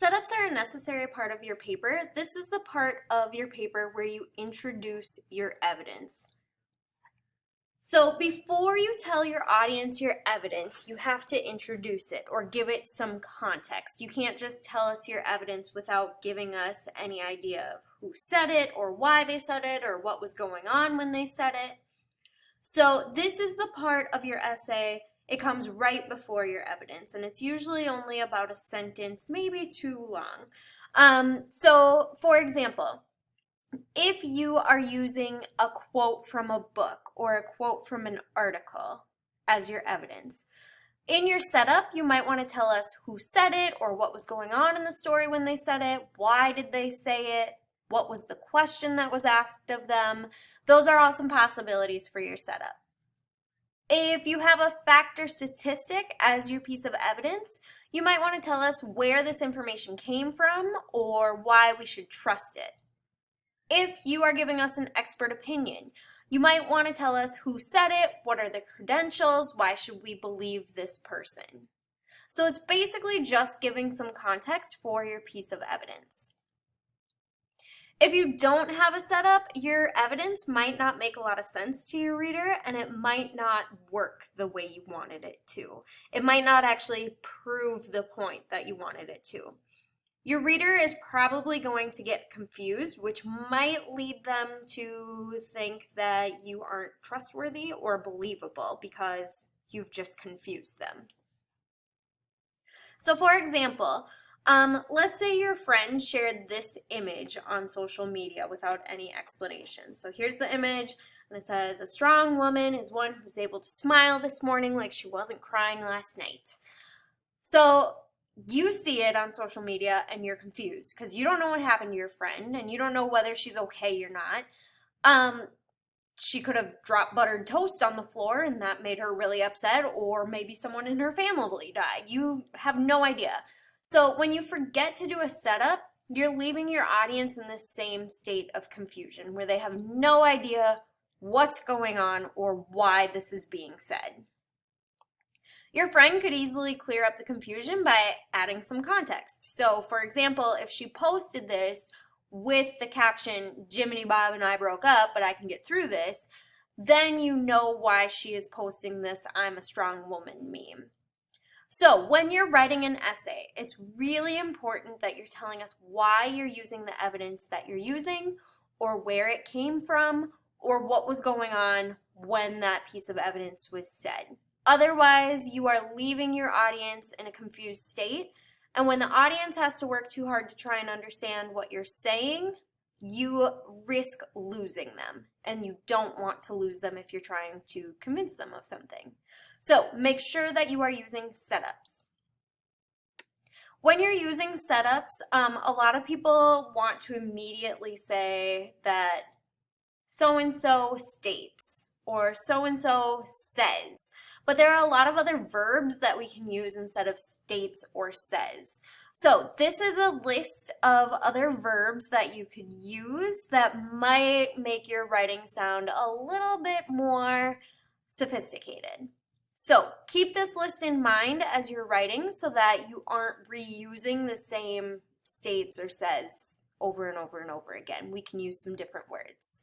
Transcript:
Setups are a necessary part of your paper. This is the part of your paper where you introduce your evidence. So before you tell your audience your evidence, you have to introduce it or give it some context. You can't just tell us your evidence without giving us any idea of who said it or why they said it or what was going on when they said it. So this is the part of your essay. It comes right before your evidence, and it's usually only about a sentence, maybe too long. So for example, if you are using a quote from a book or a quote from an article as your evidence, in your setup, you might want to tell us who said it or what was going on in the story when they said it, why did they say it, what was the question that was asked of them. Those are all some possibilities for your setup. If you have a fact or statistic as your piece of evidence, you might want to tell us where this information came from or why we should trust it. If you are giving us an expert opinion, you might want to tell us who said it, what are the credentials, why should we believe this person. So it's basically just giving some context for your piece of evidence. If you don't have a setup, your evidence might not make a lot of sense to your reader and it might not work the way you wanted it to. It might not actually prove the point that you wanted it to. Your reader is probably going to get confused, which might lead them to think that you aren't trustworthy or believable because you've just confused them. So for example, let's say your friend shared this image on social media without any explanation. So here's the image, and it says, "A strong woman is one who's able to smile this morning like she wasn't crying last night." So you see it on social media and you're confused because you don't know what happened to your friend and you don't know whether she's okay or not. She could have dropped buttered toast on the floor and that made her really upset, or maybe someone in her family died. You have no idea. So when you forget to do a setup, you're leaving your audience in the same state of confusion where they have no idea what's going on or why this is being said. Your friend could easily clear up the confusion by adding some context. So for example, if she posted this with the caption, "Jiminy Bob and I broke up, but I can get through this," then you know why she is posting this "I'm a strong woman" meme. So when you're writing an essay, it's really important that you're telling us why you're using the evidence that you're using, or where it came from, or what was going on when that piece of evidence was said. Otherwise, you are leaving your audience in a confused state, and when the audience has to work too hard to try and understand what you're saying, you risk losing them, and you don't want to lose them if you're trying to convince them of something. So make sure that you are using setups. When you're using setups, a lot of people want to immediately say that so-and-so states or so-and-so says, but there are a lot of other verbs that we can use instead of states or says. So this is a list of other verbs that you could use that might make your writing sound a little bit more sophisticated. So keep this list in mind as you're writing so that you aren't reusing the same states or says over and over and over again. We can use some different words.